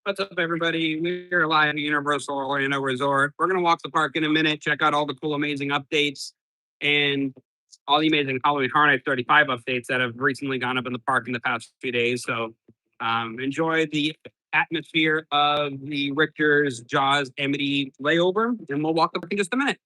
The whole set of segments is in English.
What's up, everybody? We're live at Universal Orlando Resort. We're going to walk the park in a minute, check out all the cool, amazing updates, and all the amazing Halloween Horror Nights 35 updates that have recently gone up in the park in the past few days. So enjoy the atmosphere of the Richter's Jaws Amity layover, and we'll walk up in just a minute.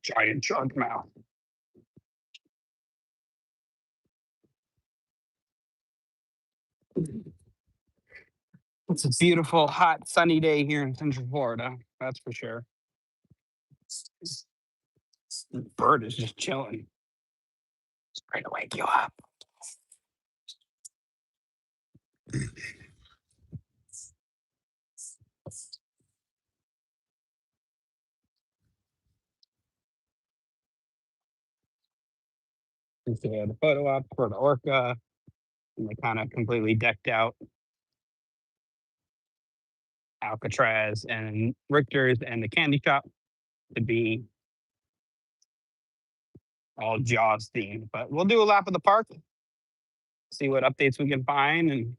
Giant shark mouth. It's a beautiful, hot, sunny day here in Central Florida. That's for sure. The bird is just chilling. It's trying to wake you up. And so the photo op for the orca, and they kind of completely decked out Alcatraz and Richter's and the candy shop to be all Jaws themed. But we'll do a lap of the park, see what updates we can find, and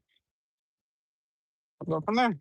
we'll go from there.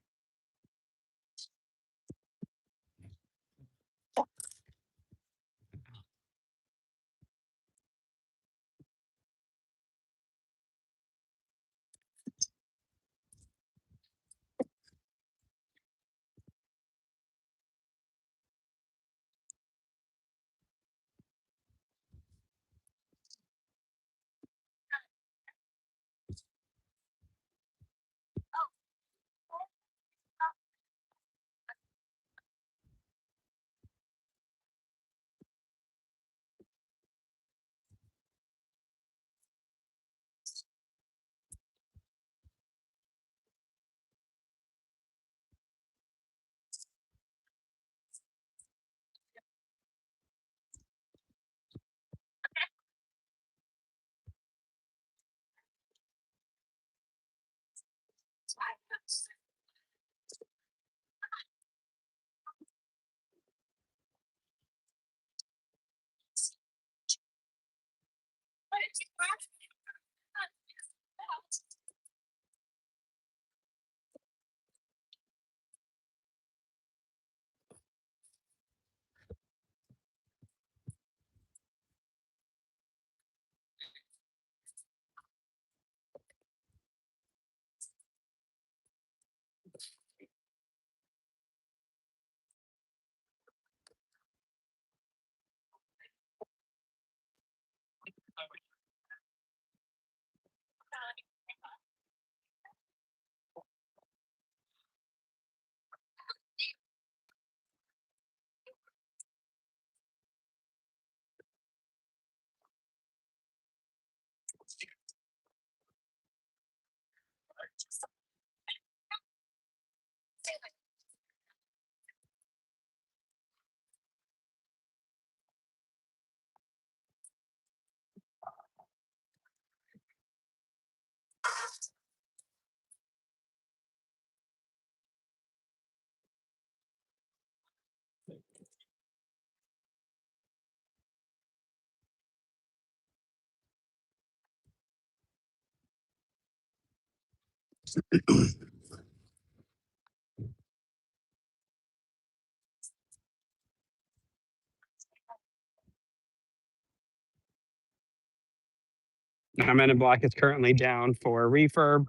Men in Black is currently down for refurb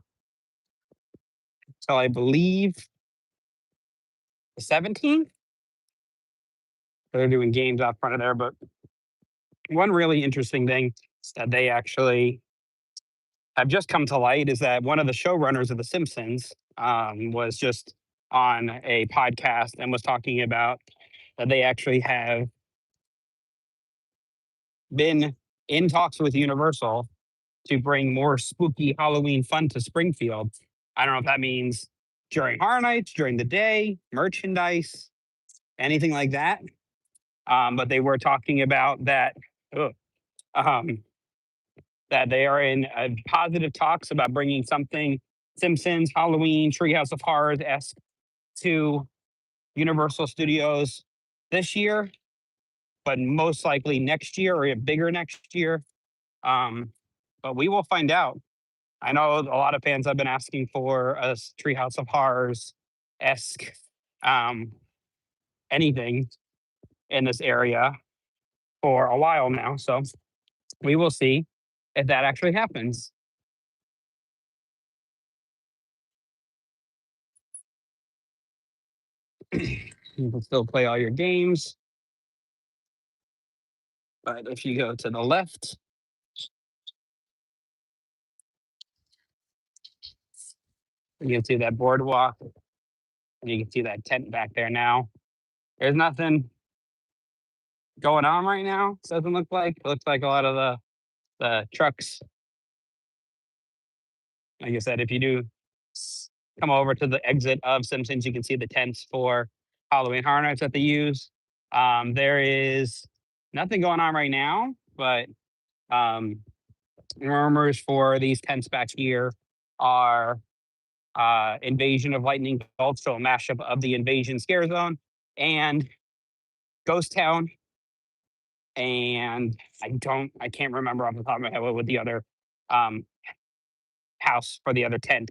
till I believe the 17th. They're doing games out front of there, but one really interesting thing that they actually have just come to light is that one of the showrunners of The Simpsons was just on a podcast and was talking about that they actually have been in talks with Universal to bring more spooky Halloween fun to Springfield. I don't know if that means during Horror Nights, during the day, merchandise, anything like that. But they were talking about that. ugh, um, that they are in positive talks about bringing something Simpsons, Halloween, Treehouse of Horrors esque to Universal Studios this year, but most likely next year or bigger next year. But we will find out. I know a lot of fans have been asking for a Treehouse of Horrors esque um, anything in this area for a while now. So we will see if that actually happens. You can still play all your games. But if you go to the left, you can see that boardwalk and you can see that tent back there now. There's nothing going on right now. Doesn't look like. It looks like a lot of the trucks. Like I said, if you do come over to the exit of Simpsons, you can see the tents for Halloween Horror Nights that they use. There is nothing going on right now, but um, rumors for these tents back here are Invasion of Lightning Bolts, so a mashup of the Invasion Scare Zone and Ghost Town. And I can't remember off the top of my head what the other um, house for the other tent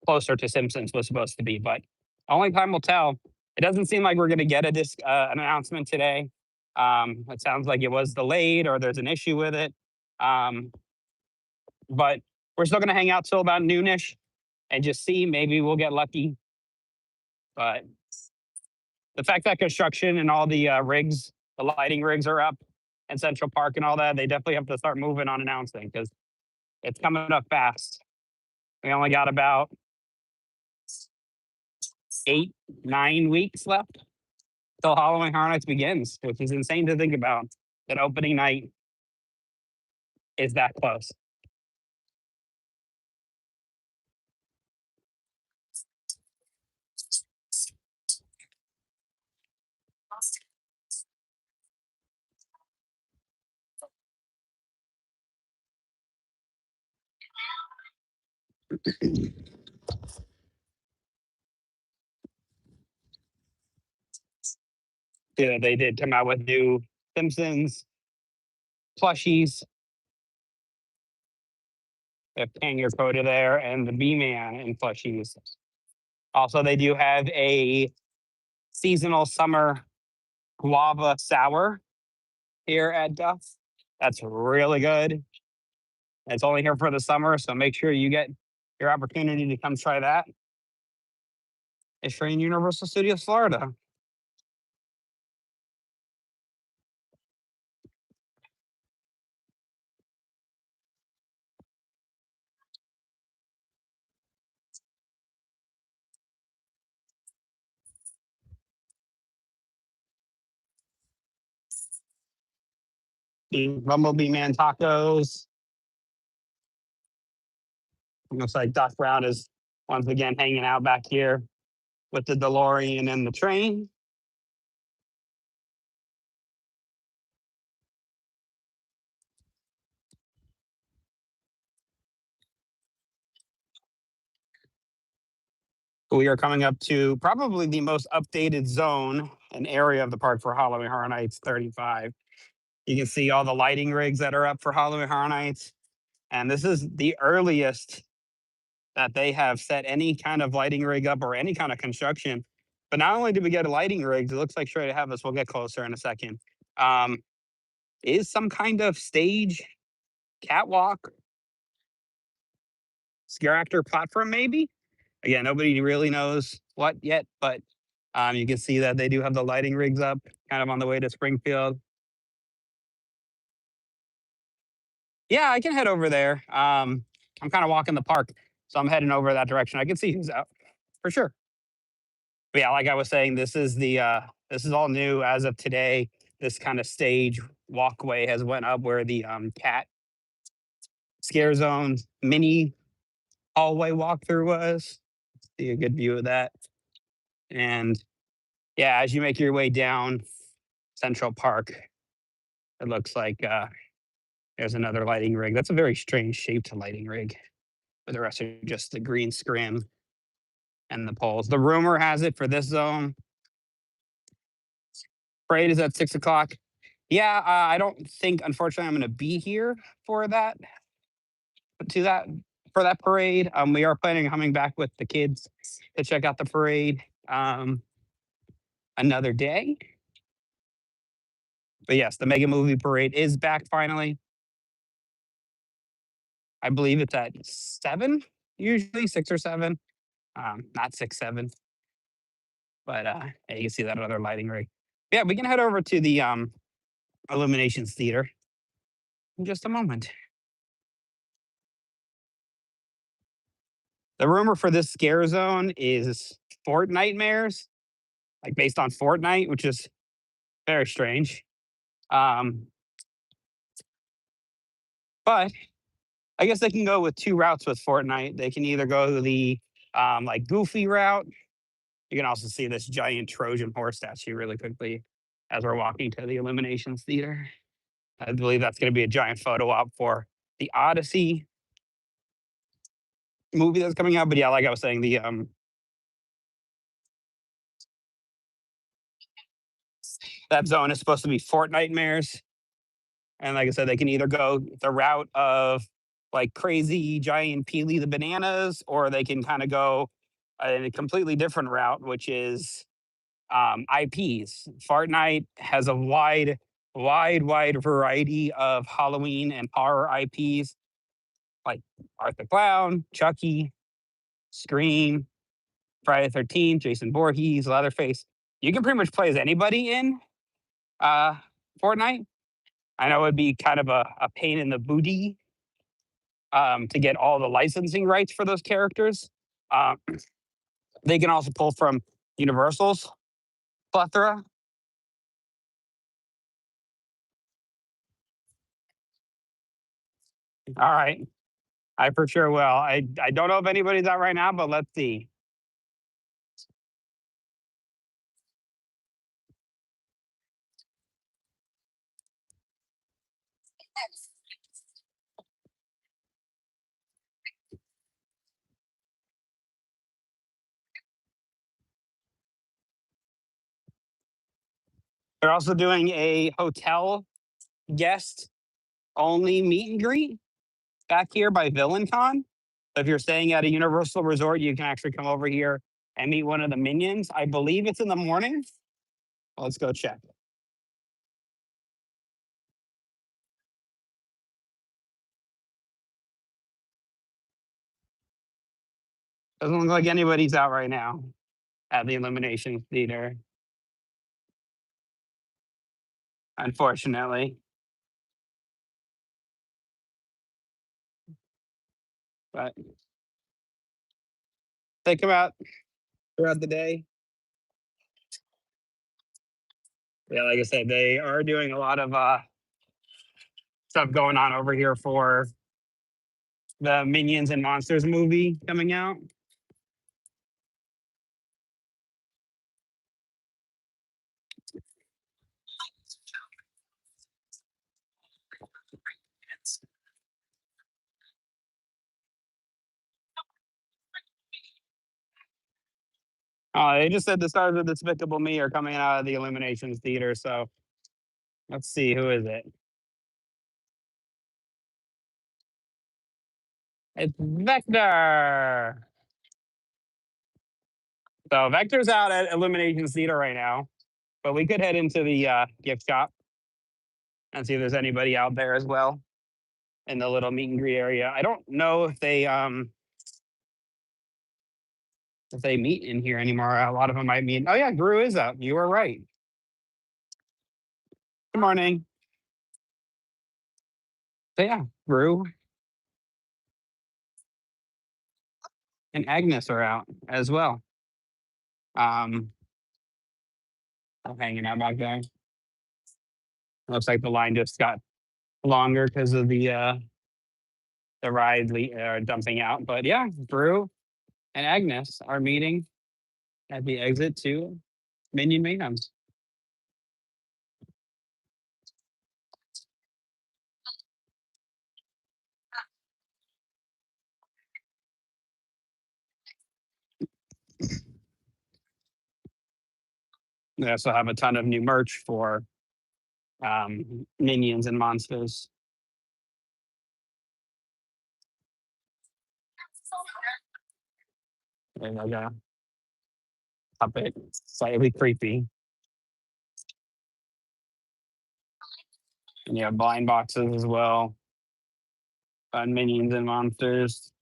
closer to Simpsons was supposed to be, but only time will tell. It doesn't seem like we're going to get an announcement today. It sounds like it was delayed or there's an issue with it. But we're still going to hang out till about noonish and just see. Maybe we'll get lucky. But the fact that construction and all the rigs, the lighting rigs are up in Central Park and all that, they definitely have to start moving on announcing because it's coming up fast. We only got about 8, 9 weeks left till Halloween Horror Nights begins, which is insane to think about. That opening night is that close. Yeah, they did come out with new Simpsons plushies. They have Kang Coda there and the B Man in plushies. Also, they do have a seasonal summer guava sour here at Duff. That's really good. It's only here for the summer, so make sure you get your opportunity to come try that if you're in Universal Studios Florida. The Bumblebee Man tacos. Looks like Doc Brown is once again hanging out back here with the DeLorean and the train. We are coming up to probably the most updated zone and area of the park for Halloween Horror Nights 35. You can see all the lighting rigs that are up for Halloween Horror Nights. And this is the earliest that they have set any kind of lighting rig up or any kind of construction. But not only did we get a lighting rigs, it looks like straight ahead of us, we'll get closer in a second, is some kind of stage, catwalk, scare actor platform, maybe? Again, nobody really knows what yet, but you can see that they do have the lighting rigs up, kind of on the way to Springfield. Yeah, I can head over there. I'm kind of walking the park, so I'm heading over that direction. I can see who's out for sure. But yeah, like I was saying, this is all new as of today. This kind of stage walkway has went up where the cat scare zone mini hallway walkthrough was. See a good view of that. And yeah, as you make your way down Central Park, it looks like there's another lighting rig. That's a very strange shaped lighting rig. But the rest are just the green scrim and the poles. The rumor has it for this zone, parade is at 6 o'clock. Yeah, I don't think, unfortunately, I'm going to be here for that. To that for that parade. We are planning on coming back with the kids to check out the parade another day. But yes, the Mega Movie Parade is back finally. I believe it's at 7, usually 6 or 7. Not 6, 7. But yeah, you can see that other lighting rig. Yeah, we can head over to the Illuminations Theater in just a moment. The rumor for this scare zone is Fortnightmares, like based on Fortnite, which is very strange. Um, but I guess they can go with two routes with Fortnite. They can either go the like goofy route. You can also see this giant Trojan horse statue really quickly as we're walking to the Illuminations Theater. I believe that's going to be a giant photo op for the Odyssey movie that's coming out. But yeah, like I was saying, the that zone is supposed to be Fortnightmares. And like I said, they can either go the route of like crazy giant Peely the bananas, or they can kind of go a completely different route, which is IPs. Fortnite has a wide variety of Halloween and horror IPs like Arthur Clown, Chucky, Scream, Friday the 13th, Jason Voorhees, Leatherface. You can pretty much play as anybody in uh, Fortnite. I know it'd be kind of a pain in the booty to get all the licensing rights for those characters. Um, they can also pull from Universal's plethora. All right, I for sure will. I don't know if anybody's out right now, but let's see. They're also doing a hotel guest only meet and greet back here by VillainCon. So if you're staying at a Universal resort, you can actually come over here and meet one of the minions. I believe it's in the morning. Let's go check. Doesn't look like anybody's out right now at the Illumination Theater, unfortunately. But they come out throughout the day. Yeah, like I said, they are doing a lot of stuff going on over here for the Minions and Monsters movie coming out. They just said the stars of Despicable Me are coming out of the Illuminations Theater. So let's see, who is it? It's Vector. So Vector's out at Illuminations Theater right now, but we could head into the gift shop and see if there's anybody out there as well in the little meet and greet area. I don't know if they meet in here anymore. A lot of them might meet. Oh yeah, Gru is up. You were right. Good morning. So yeah, Gru and Agnes are out as well. Hanging out back there. Looks like the line just got longer because of the ride dumping out. But yeah, Gru and Agnes are meeting at the exit to Minion Mayhems. They also have a ton of new merch for Minions and Monsters. And like a puppet, slightly creepy. And you have blind boxes as well on Minions and Monsters.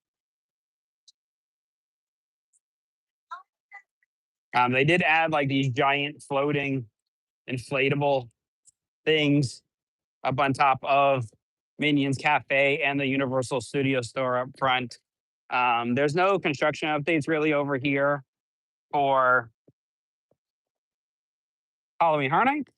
They did add like these giant floating inflatable things up on top of Minions Cafe and the Universal Studio store up front. There's no construction updates really over here for Halloween Horror Nights.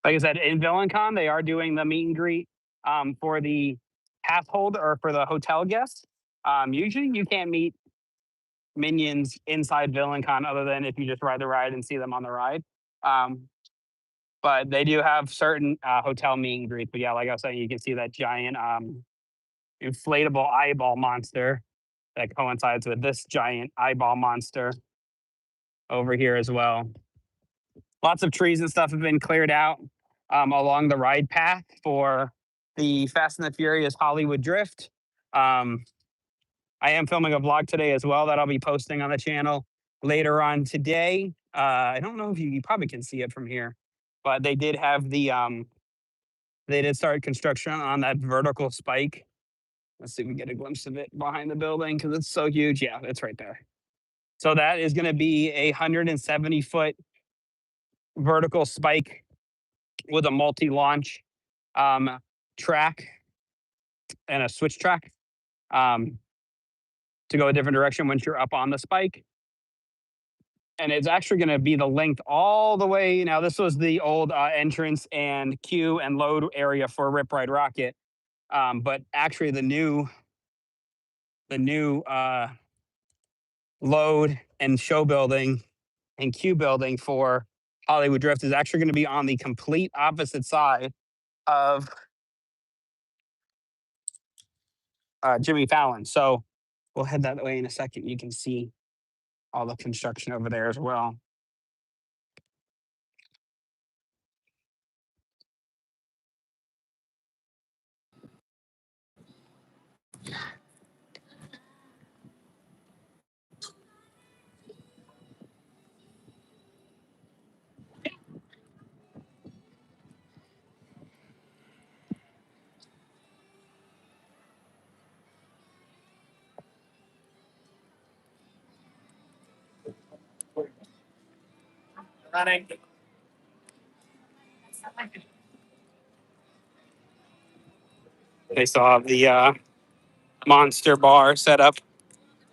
Like I said, in VillainCon, they are doing the meet and greet for the pass holder or for the hotel guests. Usually you can't meet minions inside VillainCon other than if you just ride the ride and see them on the ride. But they do have certain hotel meet and greets. But yeah, like I was saying, you can see that giant inflatable eyeball monster that coincides with this giant eyeball monster over here as well. Lots of trees and stuff have been cleared out along the ride path for the Fast and the Furious Hollywood Drift. I am filming a vlog today as well that I'll be posting on the channel later on today. I don't know if you probably can see it from here, but they did have they did start construction on that vertical spike. Let's see if we get a glimpse of it behind the building because it's so huge. Yeah, it's right there. So that is going to be a 170-foot vertical spike with a multi-launch track and a switch track to go a different direction once you're up on the spike. And it's actually going to be the length all the way. Now, this was the old entrance and queue and load area for Rip Ride Rocket. But actually, the new load and show building and queue building for Hollywood Drift is actually going to be on the complete opposite side of Jimmy Fallon. So we'll head that way in a second. You can see all the construction over there as well. They still have the monster bar set up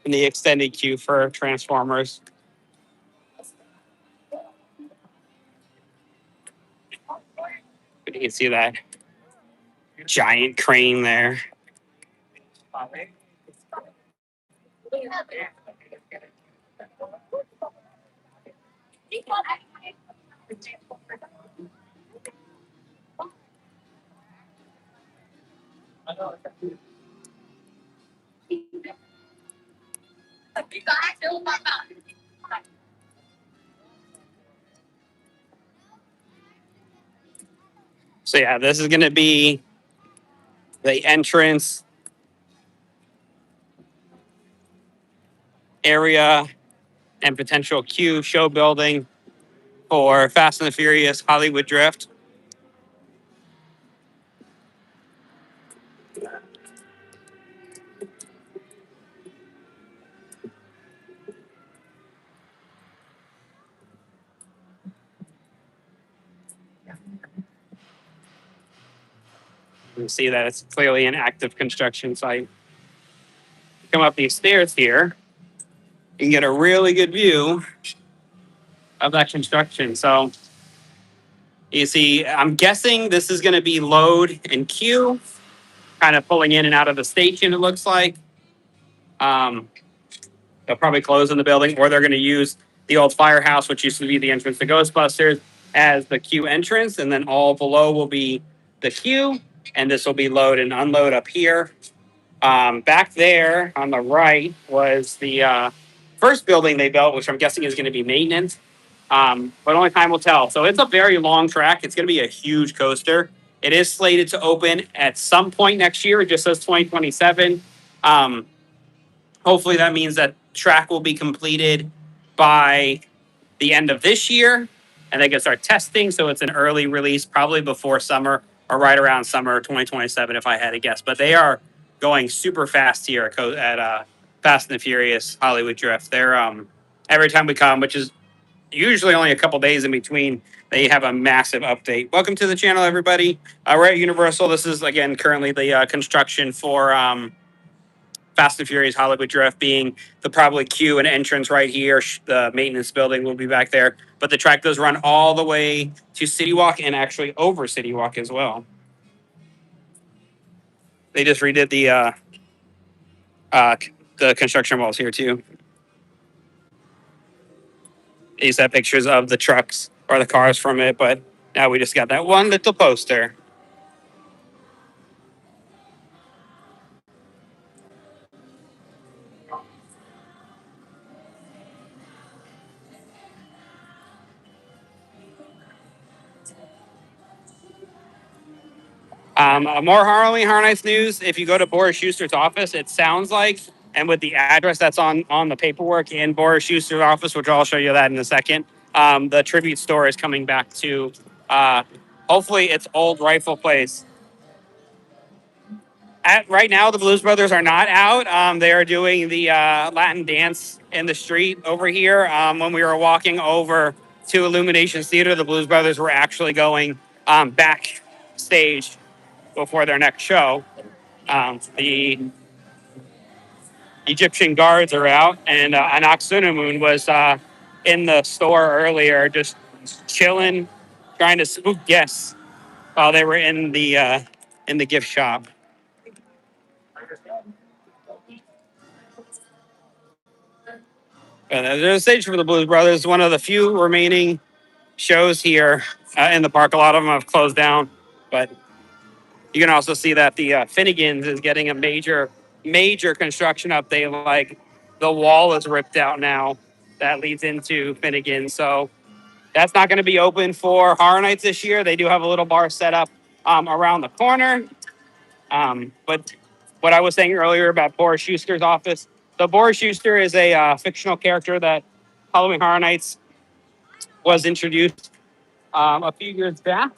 in the extended queue for Transformers. You can see that giant crane there. So yeah, this is going to be the entrance area and potential queue show building for Fast and the Furious Hollywood Drift. You can see that it's clearly an active construction site. Come up these stairs here, you can get a really good view of that construction. So you see, I'm guessing this is going to be load and queue, kind of pulling in and out of the station, it looks like. Um, they'll probably close in the building, or they're going to use the old firehouse, which used to be the entrance to Ghostbusters, as the queue entrance. And then all below will be the queue, and this will be load and unload up here. Back there on the right was the first building they built, which I'm guessing is going to be maintenance. But only time will tell. So it's a very long track. It's going to be a huge coaster. It is slated to open at some point next year. It just says 2027. Hopefully that means that track will be completed by the end of this year, and they can start testing. So it's an early release, probably before summer or right around summer 2027, if I had to guess. But they are going super fast here at Fast and the Furious Hollywood Drift. They're every time we come, which is usually only a couple days in between, they have a massive update. Welcome to the channel, everybody. We're at Universal. This is again currently the construction for Fast and Furious Hollywood Drift, being the probably queue and entrance right here. The maintenance building will be back there. But the track does run all the way to City Walk and actually over City Walk as well. They just redid the construction walls here too. They used to have pictures of the trucks or the cars from it, but now we just got that one little poster. More Harley Harnice news. If you go to Boris Schuster's office, it sounds like, and with the address that's on the paperwork in Boris Schuster's office, which I'll show you that in a second, the tribute store is coming back to hopefully its old rightful place. Right now, the Blues Brothers are not out. They are doing the Latin dance in the street over here. When we were walking over to Illuminations Theater, the Blues Brothers were actually going backstage before their next show. The Egyptian guards are out, and Anaksunamun was in the store earlier, just chilling, trying to spook guests while they were in the gift shop. There's a stage for the Blues Brothers, one of the few remaining shows here in the park. A lot of them have closed down, but you can also see that the Finnegan's is getting a major construction update. Like the wall is ripped out now that leads into Finnegan's. So that's not going to be open for Horror Nights this year. They do have a little bar set up around the corner. But what I was saying earlier about Boris Schuster's office, so Boris Schuster is a fictional character that Halloween Horror Nights was introduced a few years back.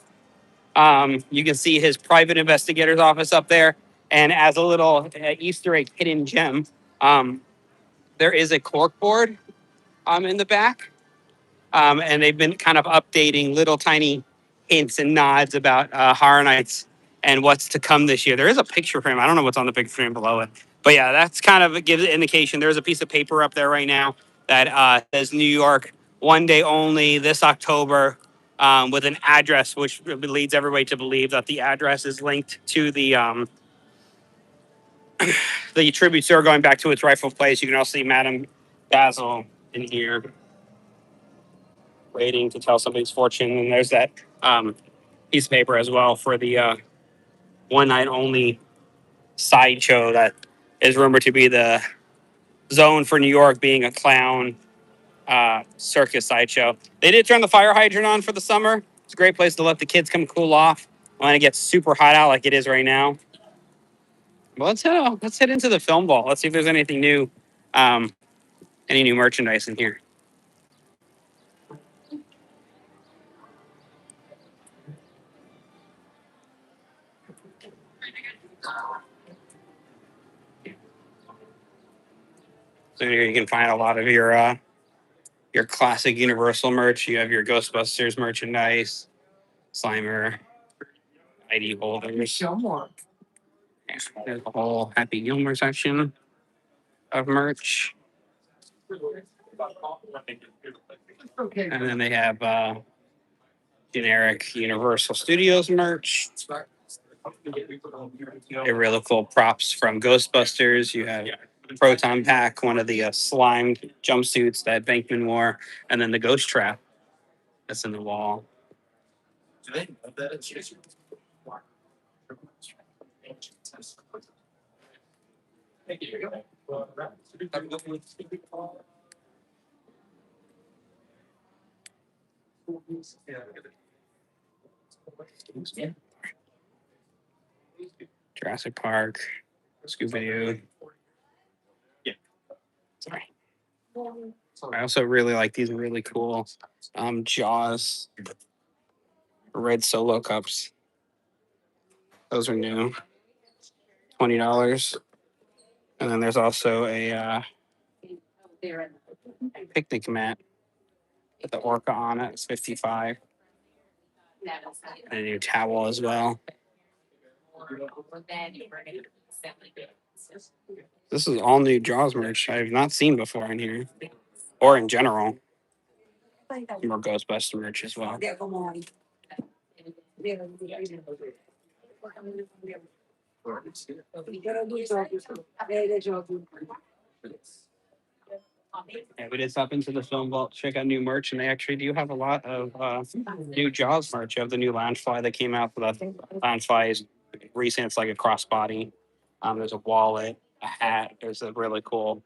You can see his private investigator's office up there. And as a little Easter egg hidden gem, there is a cork board in the back. And they've been kind of updating little tiny hints and nods about Horror Nights and what's to come this year. There is a picture frame. I don't know what's on the picture frame below it. But yeah, that's kind of gives an indication. There's a piece of paper up there right now that says New York, one day only, this October, with an address, which leads everybody to believe that the address is linked to the tribute store going back to its rightful place. You can also see Madame Basil in here waiting to tell somebody's fortune. And there's that piece of paper as well for the one night only sideshow that is rumored to be the zone for New York, being a clown circus sideshow. They did turn the fire hydrant on for the summer. It's a great place to let the kids come cool off when it gets super hot out like it is right now. Well, let's head into the film vault. Let's see if there's anything new, any new merchandise in here. So here you can find a lot of your classic Universal merch. You have your Ghostbusters merchandise, Slimer, ID holders. There's a whole Happy Gilmore section of merch. And then they have generic Universal Studios merch. A really cool props from Ghostbusters. You have Proton Pack, one of the slimed jumpsuits that Bankman wore, and then the Ghost Trap that's in the wall. Jurassic Park, Scooby Doo. Sorry. I also really like these really cool Jaws red Solo cups. Those are new, $20. And then there's also a picnic mat with the orca on it. It's $55. And a new towel as well. This is all new Jaws merch I have not seen before in here, or in general. More Ghostbuster merch as well. Yeah, we did stop into the film vault to check out new merch, and they actually do have a lot of new Jaws merch. You have the new Loungefly that came out. For that Loungefly is recent. It's like a crossbody. There's a wallet, a hat. There's a really cool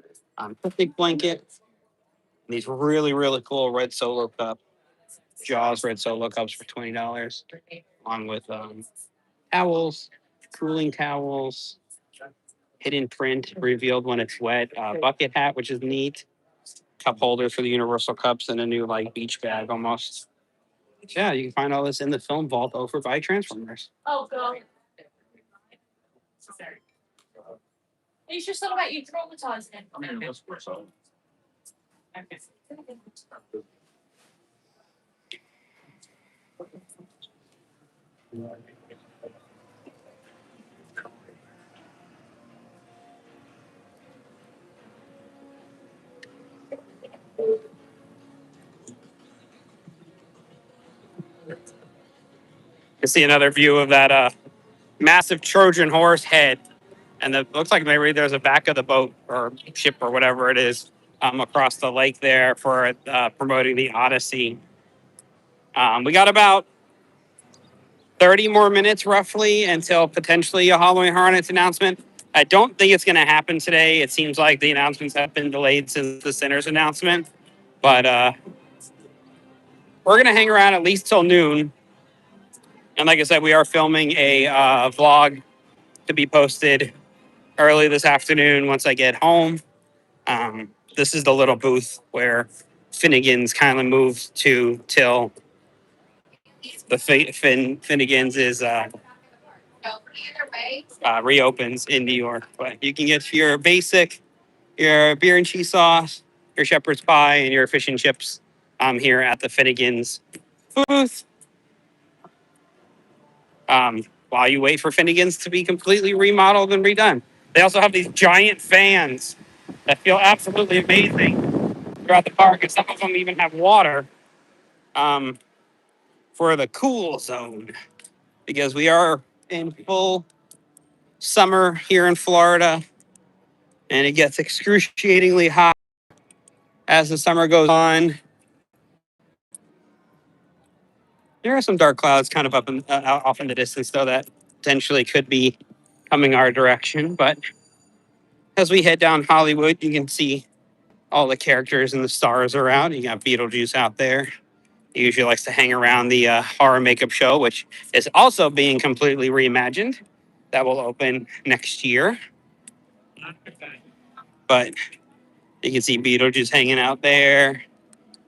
picnic blanket. These really cool red Solo cup, Jaws red Solo cups for $20, along with towels, cooling towels, hidden print revealed when it's wet, bucket hat, which is neat, cup holders for the Universal cups, and a new like beach bag almost. Yeah, you can find all this in the film vault over by Transformers. Oh, God. He's just thought about you traumatizing him. You see another view of that massive Trojan horse head, and it looks like maybe there's a back of the boat or ship or whatever it is across the lake there for promoting the Odyssey. We got about 30 more minutes roughly until potentially a Halloween Hornets announcement. I don't think it's going to happen today. It seems like the announcements have been delayed since the Sinners announcement. But we're going to hang around at least till noon. And like I said, we are filming a vlog to be posted early this afternoon once I get home. This is the little booth where Finnegan's kind of moved to till the Finnegan's is reopens in New York. But you can get your basic, your beer and cheese sauce, your shepherd's pie, and your fish and chips here at the Finnegan's booth. While you wait for Finnegan's to be completely remodeled and redone. They also have these giant fans that feel absolutely amazing throughout the park, and some of them even have water for the cool zone because we are in full summer here in Florida, and it gets excruciatingly hot as the summer goes on. There are some dark clouds kind of off in the distance, though, that potentially could be coming our direction. But as we head down Hollywood, you can see all the characters and the stars around. You got Beetlejuice out there. He usually likes to hang around the horror makeup show, which is also being completely reimagined. That will open next year. But you can see Beetlejuice hanging out there,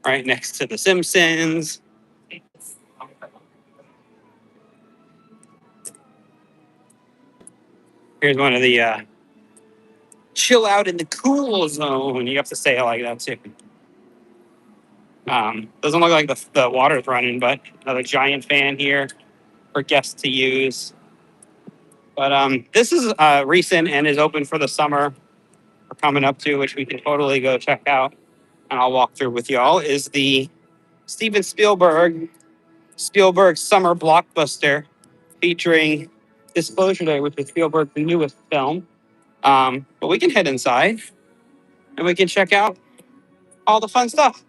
right next to The Simpsons. Here's one of the chill out in the cool zone. You have to say it like that too. Doesn't look like the water's running, but another giant fan here for guests to use. But this is recent and is open for the summer. We're coming up to, which we can totally go check out, and I'll walk through with y'all, is the Steven Spielberg summer blockbuster featuring Disclosure Day, which is Spielberg's newest film. But we can head inside and we can check out all the fun stuff.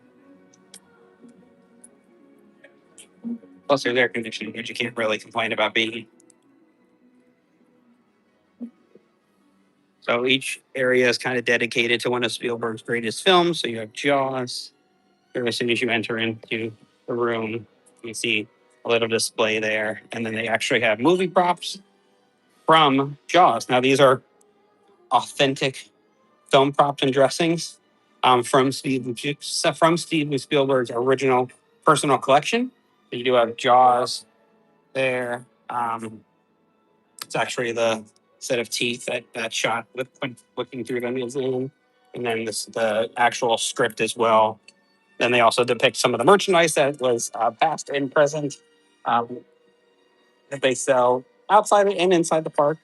Plus, there's air conditioning, which you can't really complain about being. So each area is kind of dedicated to one of Spielberg's greatest films. So you have Jaws. As soon as you enter into the room, you see a little display there. And then they actually have movie props from Jaws. Now, these are authentic film props and dressings from Steven Spielberg's original personal collection. You do have Jaws there. It's actually the set of teeth that shot with looking through them is in. And then the actual script as well. Then they also depict some of the merchandise that was past and present that they sell outside and inside the park.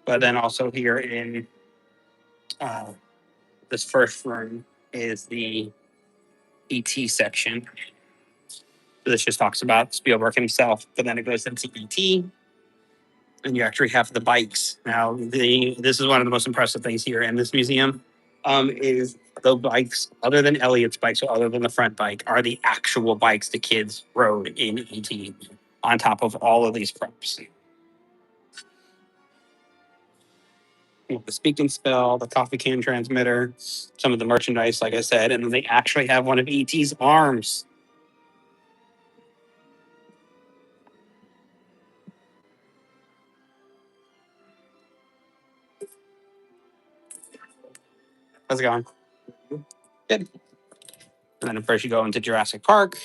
But then also here in this first room is the ET section. So this just talks about Spielberg himself, but then it goes into ET, and you actually have the bikes. Now, this is one of the most impressive things here in this museum is the bikes, other than Elliot's bikes, or other than the front bike, are the actual bikes the kids rode in ET on top of all of these props. The speaking spell, the coffee can transmitter, some of the merchandise, like I said, and then they actually have one of ET's arms. How's it going? Good. And then, of course, you go into Jurassic Park.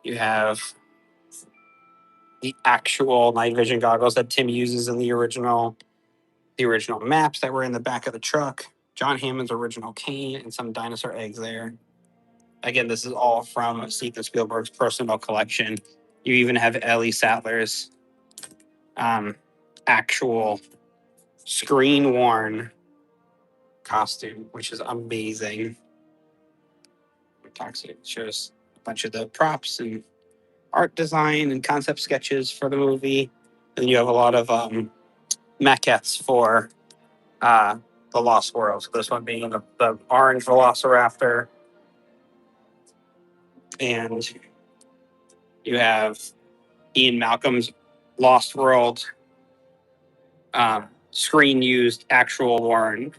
You have the actual night vision goggles that Tim uses in the original maps that were in the back of the truck. John Hammond's original cane and some dinosaur eggs there. Again, this is all from Steven Spielberg's personal collection. You even have Ellie Sattler's actual screen-worn costume, which is amazing. It shows a bunch of the props and art design and concept sketches for the movie. And you have a lot of maquettes for the Lost World. So this one being the orange Velociraptor. And you have Ian Malcolm's Lost World screen used actual worn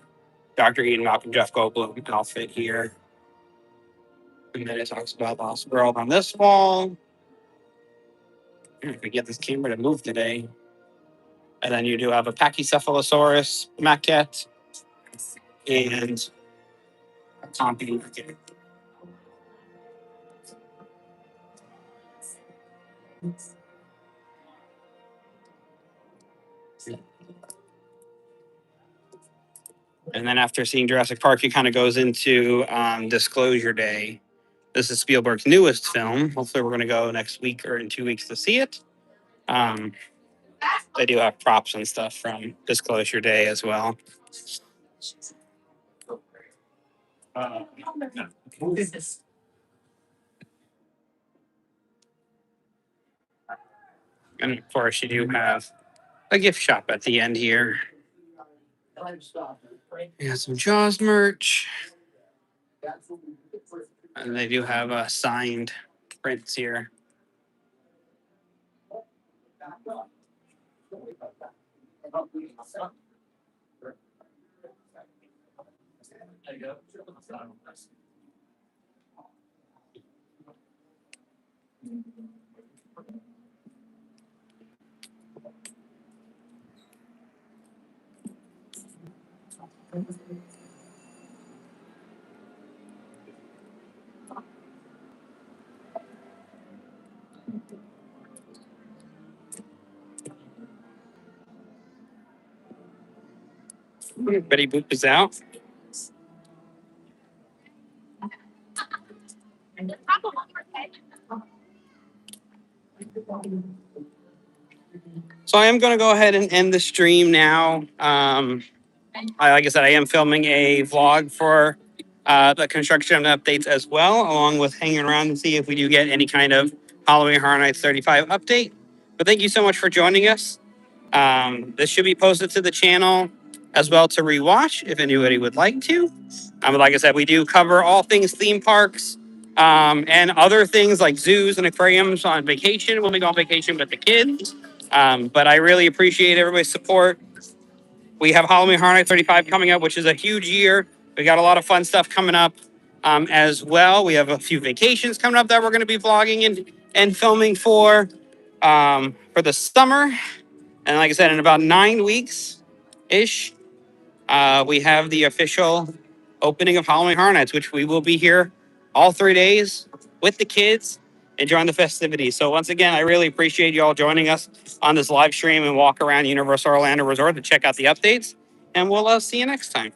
Dr. Ian Malcolm Jeff Goldblum outfit here. And then it talks about Lost World on this wall. If we get this camera to move today. And then you do have a Pachycephalosaurus maquette and a Compy maquette. And then after seeing Jurassic Park, he kind of goes into Disclosure Day. This is Spielberg's newest film. Hopefully, we're going to go next week or in 2 weeks to see it. They do have props and stuff from Disclosure Day as well. And of course, you do have a gift shop at the end here. You got some Jaws merch. And they do have signed prints here. Betty Boop is out. So I am going to go ahead and end the stream now. Like I said, I am filming a vlog for the construction updates as well, along with hanging around to see if we do get any kind of Halloween Horror Nights 35 update. But thank you so much for joining us. This should be posted to the channel as well to rewatch if anybody would like to. Like I said, we do cover all things theme parks and other things like zoos and aquariums on vacation when we go on vacation with the kids. But I really appreciate everybody's support. We have Halloween Horror Nights 35 coming up, which is a huge year. We got a lot of fun stuff coming up as well. We have a few vacations coming up that we're going to be vlogging and filming for the summer. And like I said, in about 9 weeks-ish, we have the official opening of Halloween Horror Nights, which we will be here all 3 days with the kids enjoying the festivities. So once again, I really appreciate you all joining us on this live stream and walk around Universal Orlando Resort to check out the updates. And we'll see you next time.